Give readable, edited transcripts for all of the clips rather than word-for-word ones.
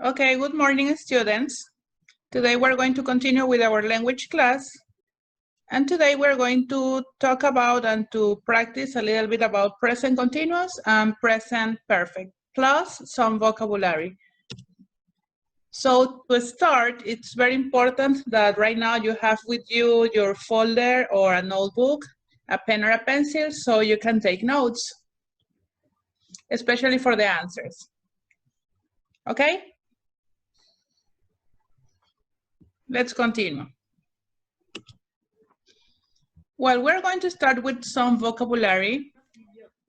Okay, good morning, students. Today we're going to continue with our language class. And today we're going to talk about and to practice a little bit about present continuous and present perfect, plus some vocabulary. So to start, it's very important that right now you have with you your folder or a notebook, a pen or a pencil, so you can take notes, especially for the answers. Okay? Let's continue. Well, we're going to start with some vocabulary.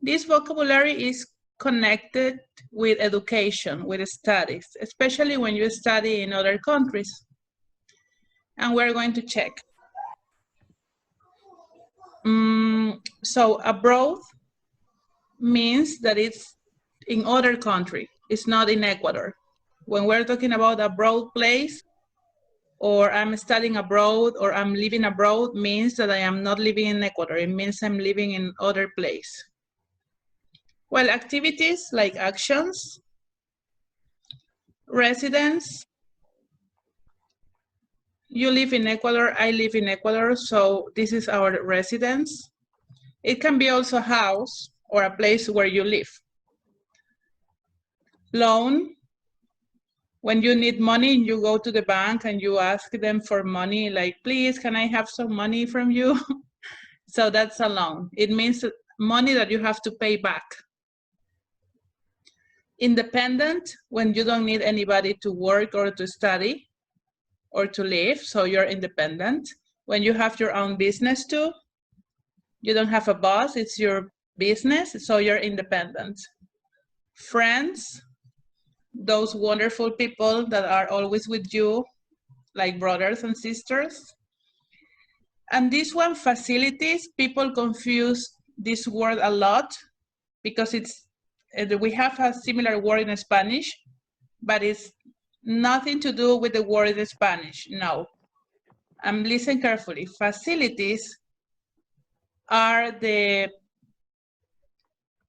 This vocabulary is connected with education, with studies, especially when you study in other countries. And we're going to check. So abroad means that it's in other country. It's not in Ecuador. When we're talking about abroad place, or I'm studying abroad, or I'm living abroad, means that I am not living in Ecuador. It means I'm living in other place. Well, activities like actions, residence. You live in Ecuador, I live in Ecuador, so this is our residence. It can be also a house or a place where you live. Loan. When you need money, you go to the bank and you ask them for money, like, please, can I have some money from you? So that's a loan. It means money that you have to pay back. Independent, when you don't need anybody to work or to study or to live, so you're independent. When you have your own business too, you don't have a boss, it's your business, so you're independent. Friends, those wonderful people that are always with you, like brothers and sisters. And this one, facilities, people confuse this word a lot because we have a similar word in Spanish, but it's nothing to do with the word in Spanish, no. Listen carefully. Facilities are the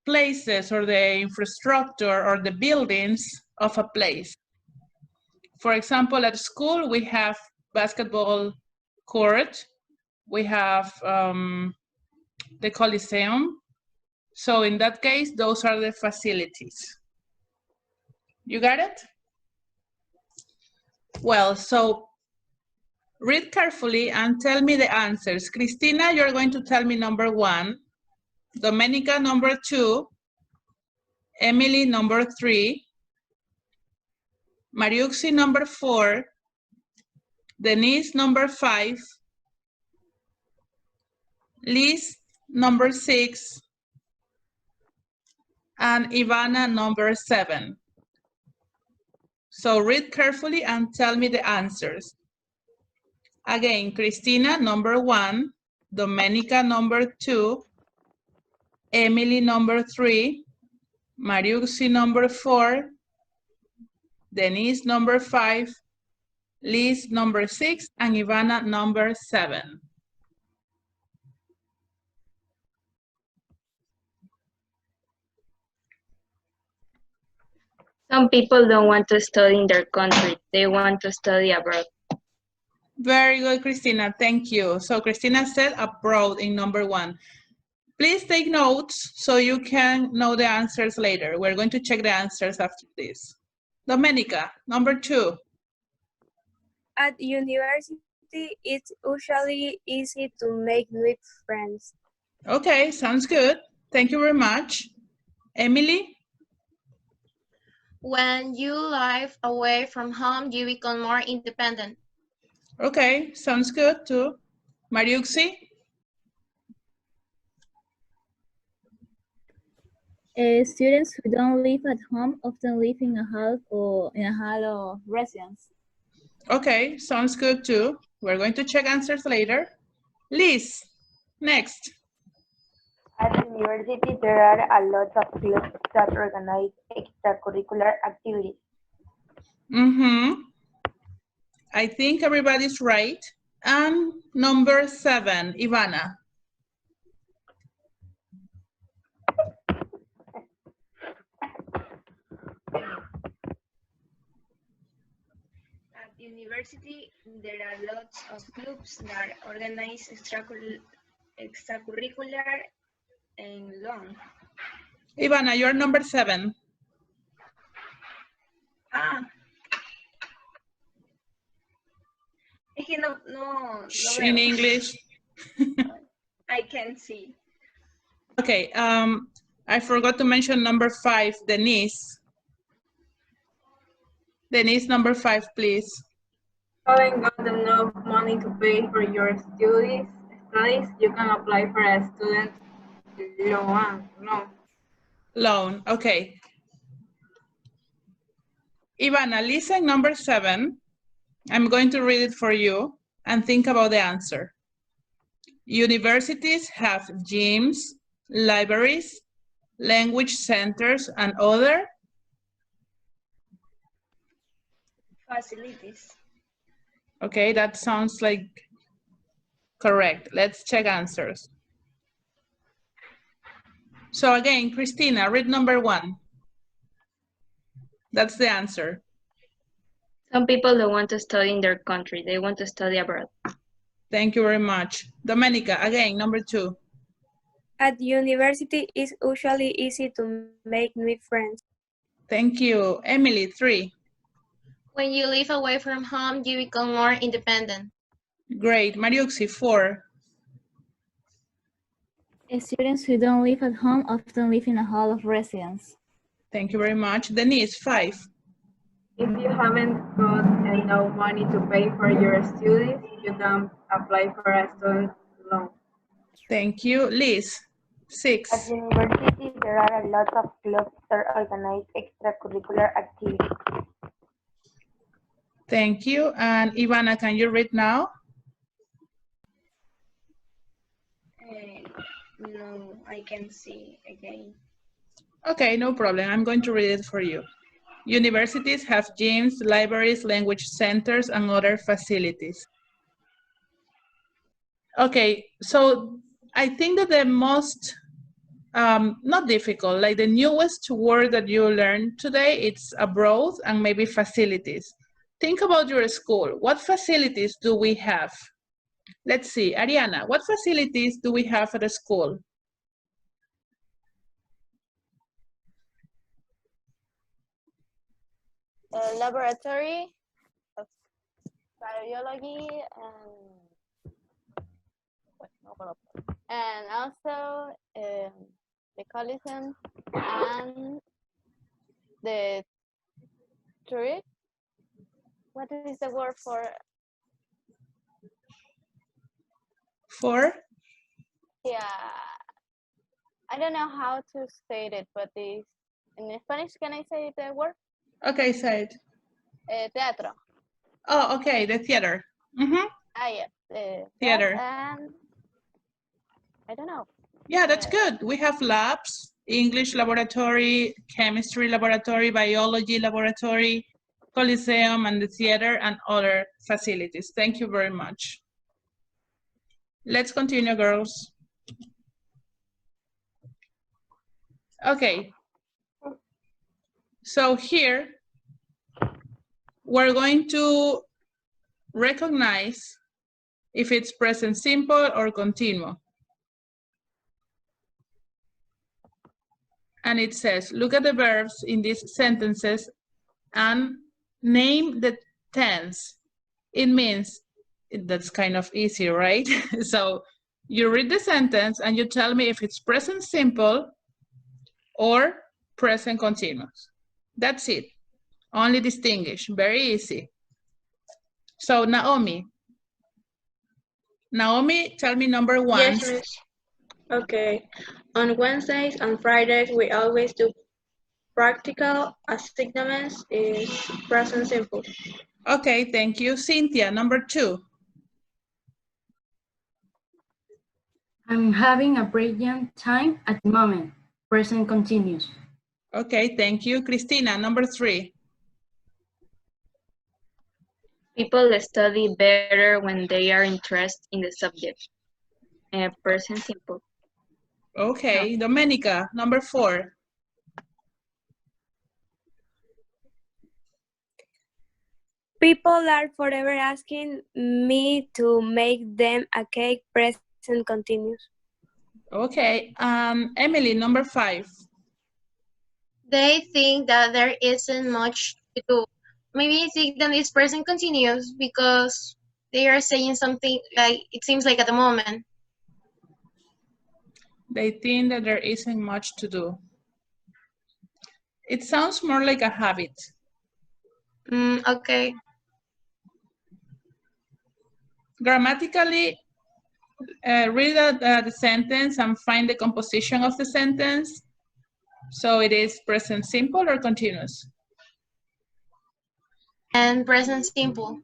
places or the infrastructure or the buildings of a place. For example, at school, we have basketball court, we have the Coliseum. So in that case, those are the facilities. You got it? Well, so read carefully and tell me the answers. Cristina, you're going to tell me number 1. Domenica, number 2. Emily, number 3. Mariuxi, number 4. Denise, number 5. Liz, number 6. And Ivana, number 7. So read carefully and tell me the answers. Again, Cristina, number 1. Domenica, number 2. Emily, number 3. Mariuxi, number 4. Denise, number 5. Liz, number 6. And Ivana, number 7. Some people don't want to study in their country. They want to study abroad. Very good, Cristina. Thank you. So Cristina said abroad in number 1. Please take notes so you can know the answers later. We're going to check the answers after this. Domenica, number 2. At university, it's usually easy to make new friends. Okay, sounds good. Thank you very much. Emily? When you live away from home, you become more independent. Okay, sounds good too. Mariuxi? Students who don't live at home often live in a house or residence. Okay, sounds good too. We're going to check answers later. Liz, next. At university, there are a lot of clubs that organize extracurricular activities. I think everybody's right. And number 7, Ivana. university, there are lots of clubs that organize extracurricular and long. Ivana, you're number 7. Ah. Es que no In veo. English. I can see. Okay, I forgot to mention number 5, Denise. Denise, number 5, please. Haven't got enough money to pay for your studies, you can apply for a student Loan, okay. Ivana, listen number 7. I'm going to read it for you and think about the answer. Universities have gyms, libraries, language centers, and other Facilities. Okay, that sounds like correct. Let's check answers. So again, Christina, read number 1. That's the answer. Some people don't want to study in their country. They want to study abroad. Thank you very much. Domenica, again, number 2. At university, it's usually easy to make new friends. Thank you. Emily, 3. When you live away from home, you become more independent. Great. Mariuxi, 4. Students who don't live at home often live in a hall of residence. Thank you very much. Denise, 5. If you haven't got enough money to pay for your studies, you can apply for a student loan. Thank you. Liz, 6. At university, there are a lot of clubs that organize extracurricular activities. Thank you. And Ivana, can you read now? No, I can see again. Okay, no problem. I'm going to read it for you. Universities have gyms, libraries, language centers, and other facilities. Okay, so I think that the most, not difficult, like the newest word that you learned today, it's abroad and maybe facilities. Think about your school. What facilities do we have? Let's see, Ariana, what facilities do we have at a school? A laboratory of biology and also the Coliseum and the turret. What is the word for? For? Yeah, I don't know how to say it, but in Spanish, can I say the word? Okay, say it. Teatro. Oh, okay, the theater. Mm-hmm. Yeah, theater. And I don't know. Yeah, that's good. We have labs, English laboratory, chemistry laboratory, biology laboratory, Coliseum, and the theater, and other facilities. Thank you very much. Let's continue, girls. Okay. So here, we're going to recognize if it's present simple or continuo. And it says, look at the verbs in these sentences and name the tense. It means, that's kind of easy, right? So you read the sentence and you tell me if it's present simple or present continuous. That's it. Only distinguish, very easy. So Naomi, tell me number 1. Yes, miss. Okay. On Wednesdays and Fridays, we always do practical assignments is present simple. Okay, thank you. Cynthia, number 2. I'm having a brilliant time at the moment. Present continuous. Okay, thank you. Christina, number 3. People study better when they are interested in the subject. Present simple. Okay, no. Domenica, number 4. People are forever asking me to make them a cake. Present continuous. Okay, Emily, number 5. They think that there isn't much to do. Maybe I think that this person continues because they are saying something like it seems like at the moment. They think that there isn't much to do. It sounds more like a habit. Okay. Grammatically, read the sentence and find the composition of the sentence. So it is present simple or continuous? And present simple.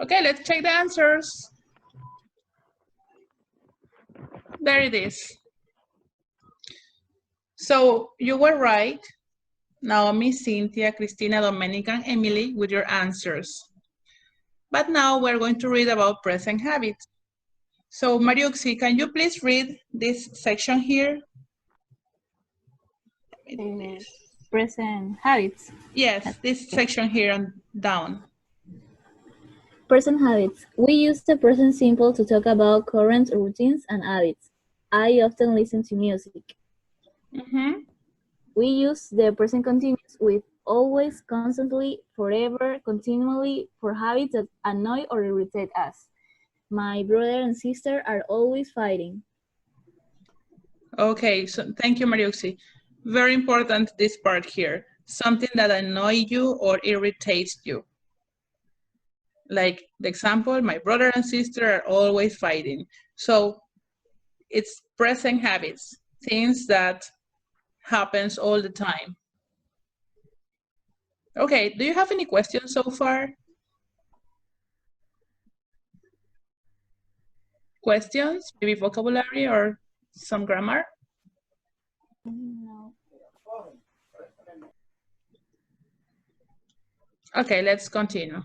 Okay, let's check the answers. There it is. So you were right, Naomi, Cynthia, Cristina, Domenica, and Emily, with your answers. But now we're going to read about present habits. So Mariuxi, can you please read this section here? Present habits. Yes, this section here and down. Present habits. We use the present simple to talk about current routines and habits. I often listen to music. We use the present continuous with always, constantly, forever, continually for habits that annoy or irritate us. My brother and sister are always fighting. Okay, so thank you, Mariuxi. Very important, this part here. Something that annoys you or irritates you. Like the example, my brother and sister are always fighting. So it's present habits, things that happens all the time. Okay, do you have any questions so far? Questions, maybe vocabulary or some grammar? No. Okay, let's continue.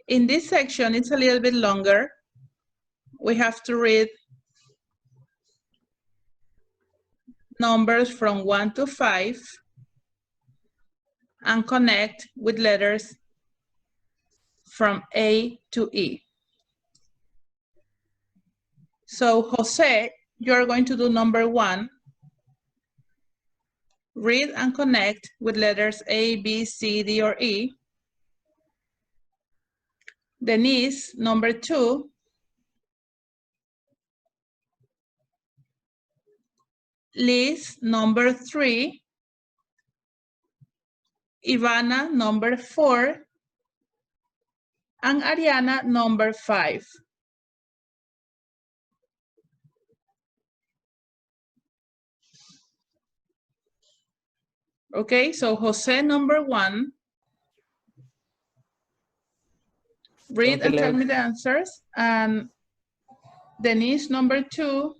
In this section, it's a little bit longer. We have to read numbers from 1 to 5 and connect with letters from A to E. So Jose, you're going to do number 1. Read and connect with letters A, B, C, D, or E. Denise, number 2. Liz, number 3. Ivana, number 4. And Ariana, number 5. Okay, so Jose, number 1. Read and tell me the answers. And Denise, number 2.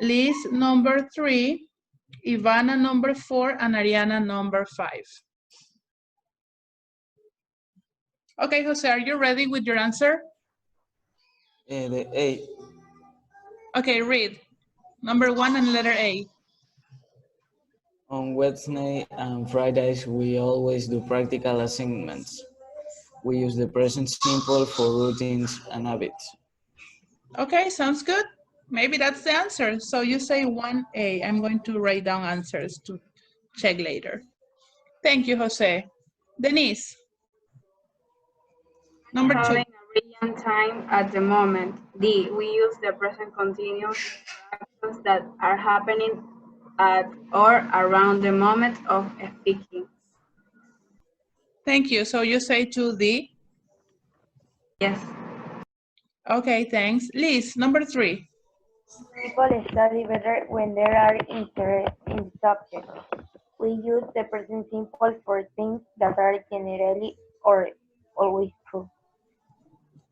Liz, number 3. Ivana, number 4. And Ariana, number 5. Okay, Jose, are you ready with your answer? The A. Okay, read. Number 1 and letter A. On Wednesday and Fridays, we always do practical assignments. We use the present simple for routines and habits. Okay, sounds good. Maybe that's the answer. So you say 1A. I'm going to write down answers to check later. Thank you, Jose. Denise. Number 2. Having a brilliant time at the moment. D. We use the present continuous for actions that are happening at or around the moment of speaking. Thank you. So you say 2D? Yes. Okay, thanks. Liz, number 3. People study better when they are interested in the subject. We use the present simple for things that are generally or always true.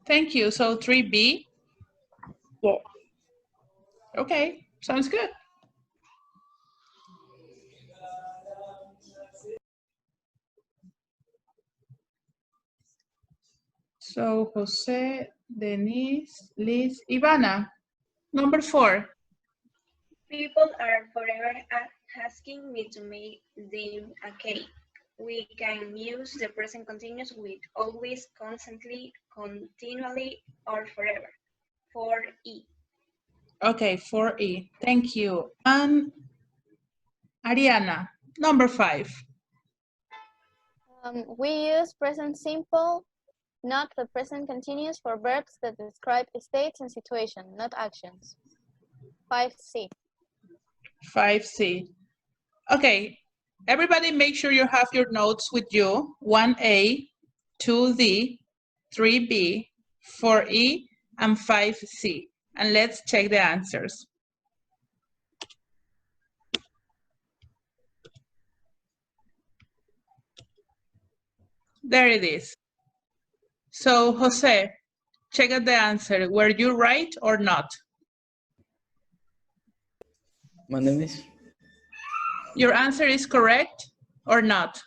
Thank you. So 3B? Yes. Okay, sounds good. So Jose, Denise, Liz, Ivana, number 4. People are forever asking me to make them a cake. We can use the present continuous with always, constantly, continually, or forever. For E. Okay, 4E. Thank you. And Ariana, number 5. We use present simple, not the present continuous, for verbs that describe states and situations, not actions. 5C. 5C. Okay, everybody make sure you have your notes with you. 1A, 2D, 3B, 4E, and 5C. And let's check the answers. There it is. So, Jose, check out the answer. Were you right or not? Mandemis? Your answer is correct or not?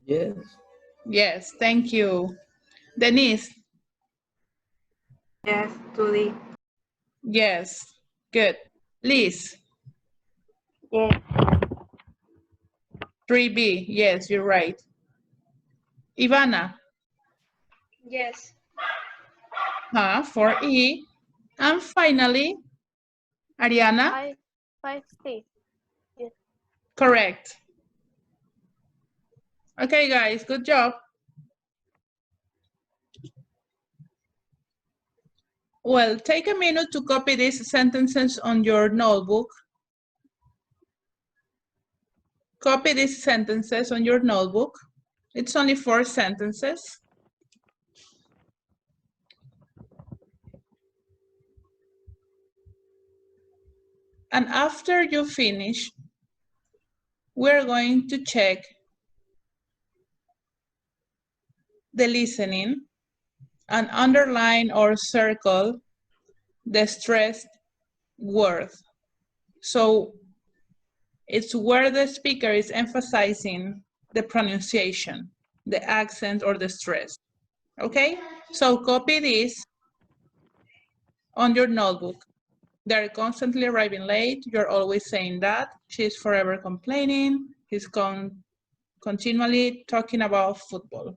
Yes. Yes, thank you. Denise? Yes, 2D. Yes, good. Liz? Yes. 3B, yes, you're right. Ivana? Yes. 4E. And finally, Ariana? 5C. Yes. Correct. Okay, guys, good job. Well, take a minute to copy these sentences on your notebook. Copy these sentences on your notebook. It's only 4 sentences. And after you finish, we're going to check the listening and underline or circle the stressed word. So it's where the speaker is emphasizing the pronunciation, the accent, or the stress. Okay? So copy this on your notebook. They're constantly arriving late. You're always saying that. She's forever complaining. He's continually talking about football.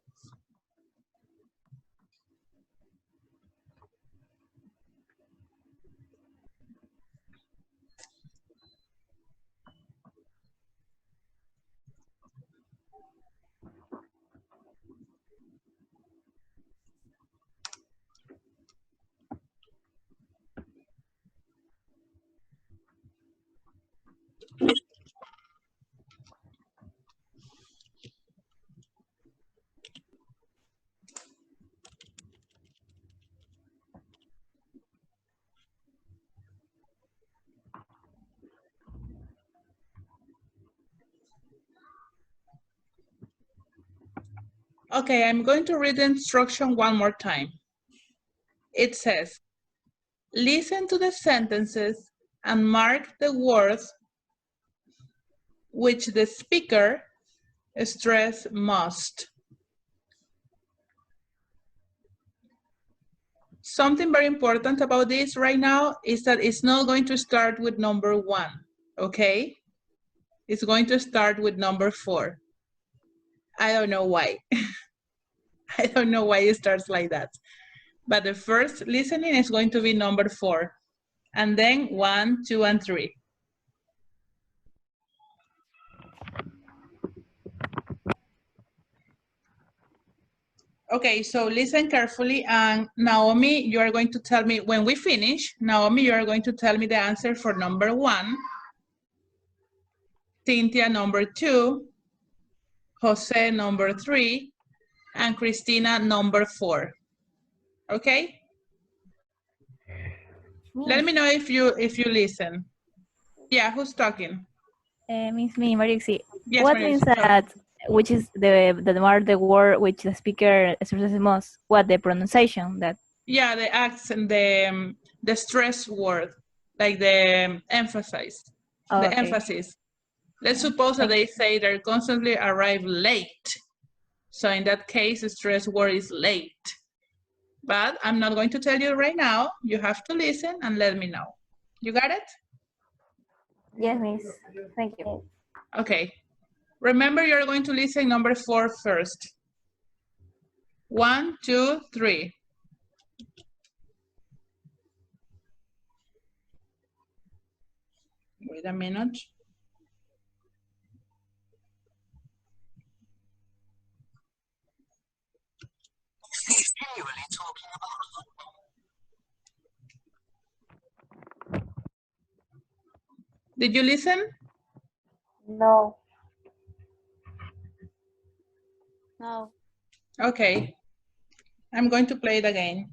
Okay, I'm going to read the instruction one more time. It says, listen to the sentences and mark the words which the speaker stress most. Something very important about this right now is that it's not going to start with number 1, okay? It's going to start with number 4. I don't know why. I don't know why it starts like that. But the first listening is going to be number 4. And then 1, 2, and 3. Okay, so listen carefully. And Naomi, you are going to tell me, when we finish, Naomi, you are going to tell me the answer for number 1. Cynthia, number 2. Jose, number 3. And Christina, number 4. Okay? Let me know if you listen. Yeah, who's talking? Miss me, Marixi. Yes, What Maria, means sorry. that? Which is the word which the speaker stresses most? What the pronunciation that? Yeah, the accent, the stress word, like the emphasis, Oh, the okay. emphasis. Let's suppose that they say they constantly arrive late. So in that case, the stress word is late. But I'm not going to tell you right now. You have to listen and let me know. You got it? Yes, miss. Thank you. Okay. Remember, you're going to listen number 4 first. 1, 2, 3. Wait a minute. Did you listen? No. No. Okay. I'm going to play it again.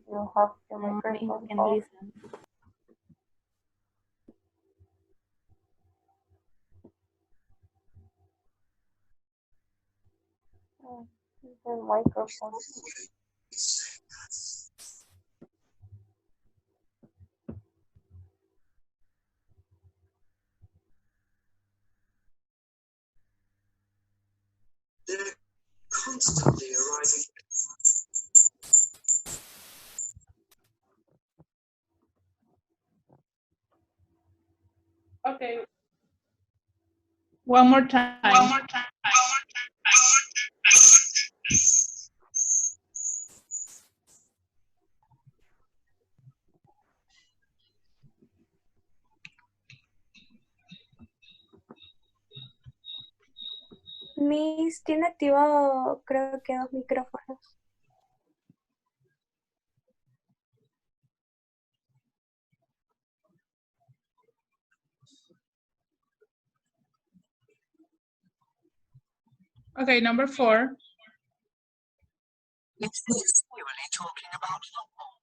You have the Mommy microphone can off. listen. The microphone. Constantly arriving. Okay. One more time. One more time. Miss, tiene activado creo que 2 micrófonos. Okay, number 4. It's this really talking about football.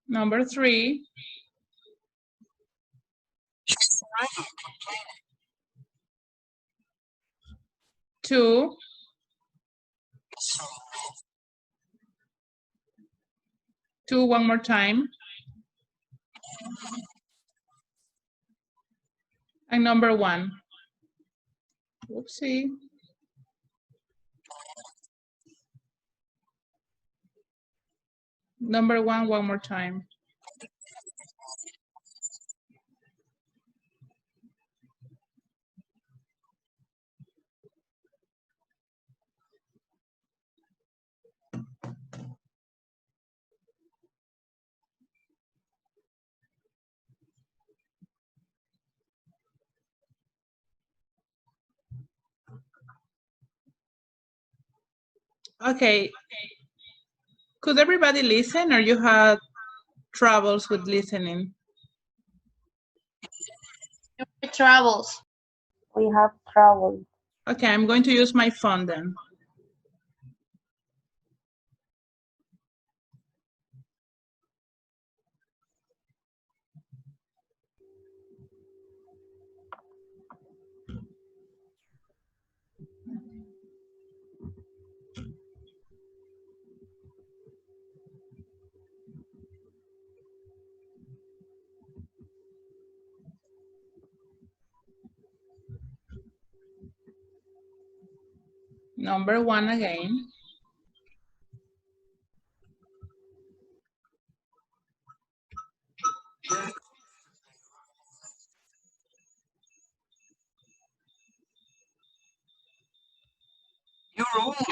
Number 3. She's already complaining. 2. 2 one more time. And number 1. Oopsie. Number 1 one more time. Okay. Could everybody listen, or you had troubles with listening? Travels. We have trouble. Okay, I'm going to use my phone then. Number 1 again. You're almost.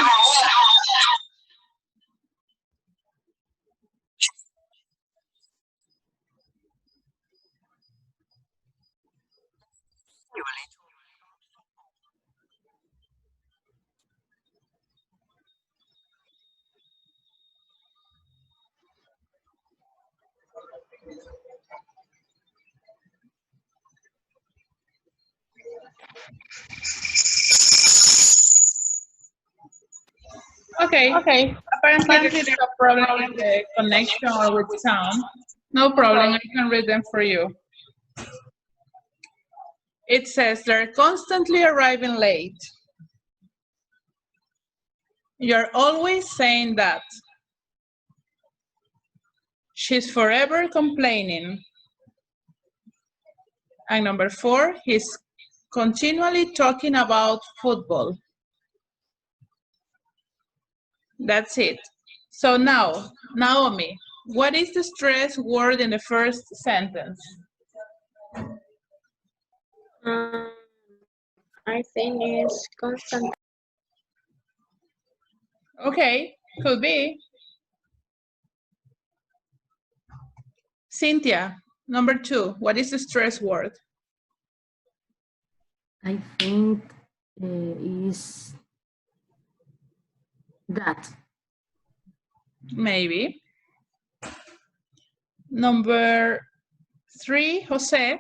Okay. Apparently there's a problem with the connection or with sound. No problem, I can read them for you. It says they're constantly arriving late. You're always saying that. She's forever complaining. And number 4, he's continually talking about football. That's it. So now, Naomi, what is the stress word in the first sentence? I think it's constant. Okay, could be. Cynthia, number 2, what is the stress word? I think is that. Maybe. Number 3, Jose.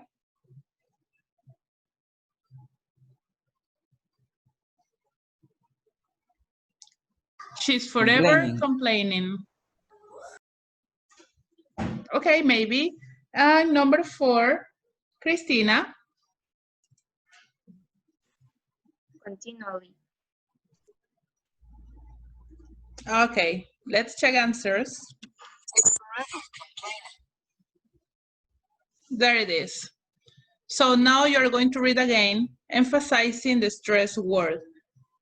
She's forever complaining. Okay, maybe. And number 4, Christina. Continually. Okay, let's check answers. There it is. So now you're going to read again, emphasizing the stress word.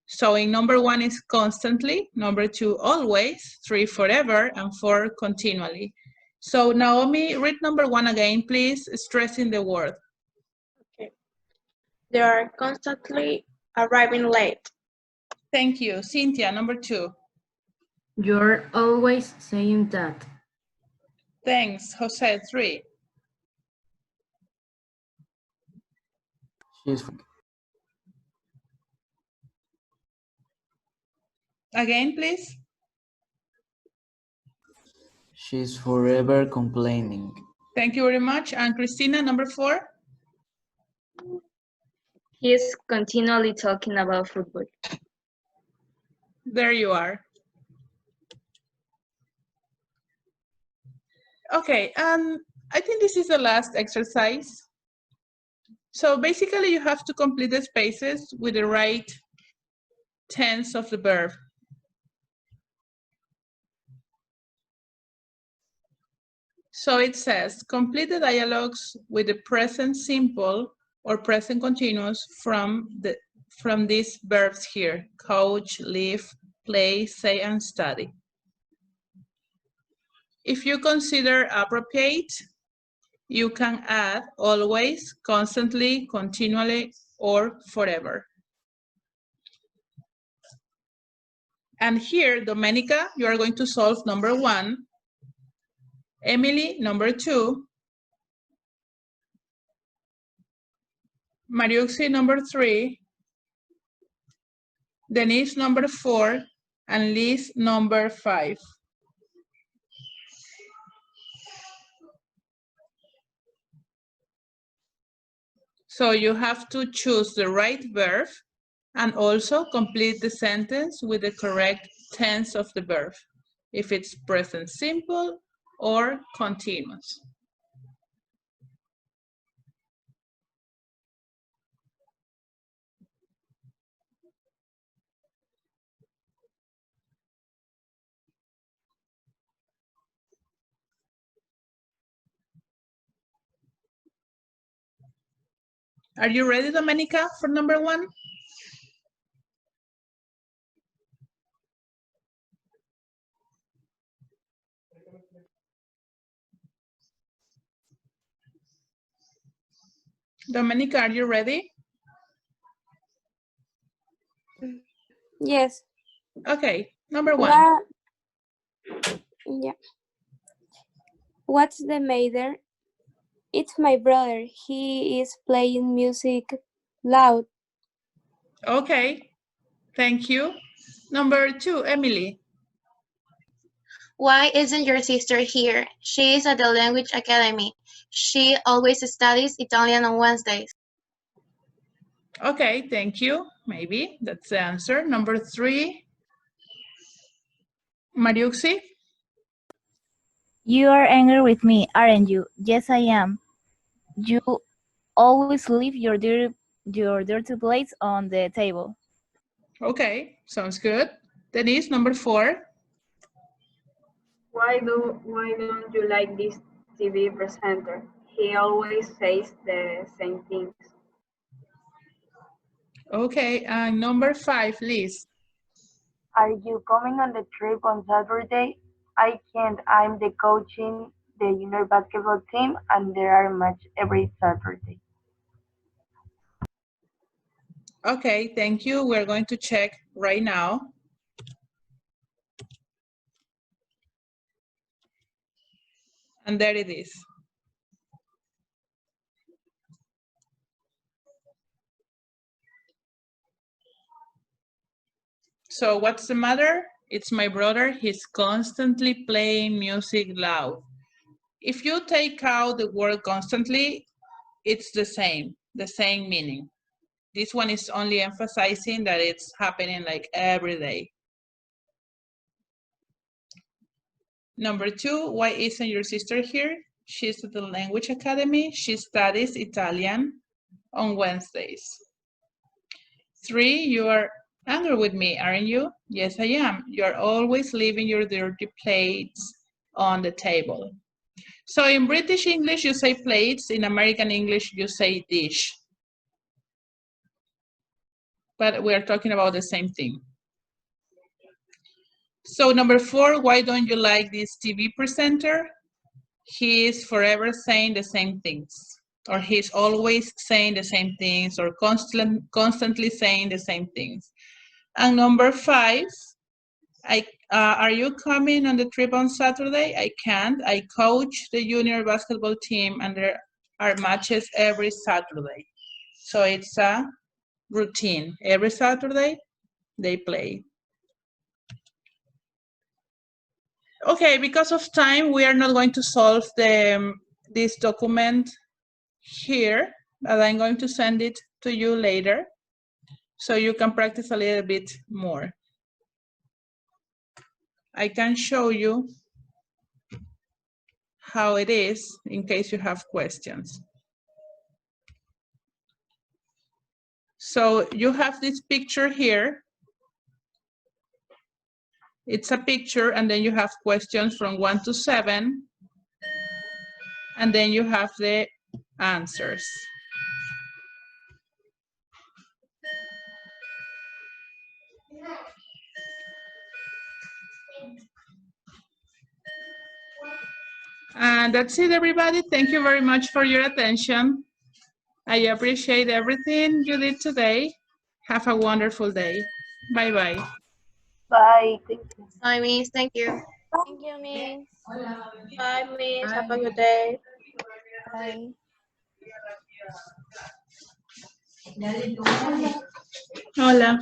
So in number 1 is constantly, number 2 always, 3 forever, and 4 continually. So Naomi, read number 1 again, please, stressing the word. Okay. They are constantly arriving late. Thank you. Cynthia, number 2. You're always saying that. Thanks. Jose, 3. Again, please. She's forever complaining. Thank you very much. And Christina, number 4. He is continually talking about football. There you are. Okay, I think this is the last exercise. So basically you have to complete the spaces with the right tense of the verb. So it says, complete the dialogues with the present simple or present continuous from these verbs here: coach, live, play, say, and study. If you consider appropriate, you can add always, constantly, continually, or forever. And here, Domenica, you are going to solve number 1. Emily, number 2. Mariuxi, number 3. Denise, number 4. And Liz, number 5. So you have to choose the right verb and also complete the sentence with the correct tense of the verb, if it's present simple or continuous. Are you ready, Domenica, for number 1? Domenica, are you ready? Yes. Okay, number 1. Yeah. What's the matter? It's my brother. He is playing music loud. Okay, thank you. Number 2, Emily. Why isn't your sister here? She is at the language academy. She always studies Italian on Wednesdays. Okay, thank you. Maybe that's the answer. Number 3. Mariuxi? You are angry with me, aren't you? Yes, I am. You always leave your dirty plates on the table. Okay, sounds good. Denise, number 4. Why don't you like this TV presenter? He always says the same things. Okay, and number 5, Liz. Are you coming on the trip on Saturday? I can't. I'm the coaching the junior basketball team and there are matches every Saturday. Okay, thank you. We're going to check right now. And there it is. So what's the matter? It's my brother. He's constantly playing music loud. If you take out the word constantly, it's the same meaning. This one is only emphasizing that it's happening like every day. Number 2, why isn't your sister here? She's at the language academy. She studies Italian on Wednesdays. 3, you are angry with me, aren't you? Yes, I am. You're always leaving your dirty plates on the table. So in British English, you say plates. In American English, you say dish. But we're talking about the same thing. So number 4, why don't you like this TV presenter? He is forever saying the same things. Or he's always saying the same things or constantly saying the same things. And number 5, are you coming on the trip on Saturday? I can't. I coach the junior basketball team and there are matches every Saturday. So it's a routine. Every Saturday they play. Okay, because of time, we are not going to solve this document here, but I'm going to send it to you later so you can practice a little bit more. I can show you how it is in case you have questions. So you have this picture here. It's a picture and then you have questions from 1 to 7 and then you have the answers. And that's it, everybody. Thank you very much for your attention. I appreciate everything you did today. Have a wonderful day. Bye-bye. Bye. Thank you. Bye, Miss. Thank you. Thank you, Miss. Bye, Miss. Have a good day. Bye. Hola.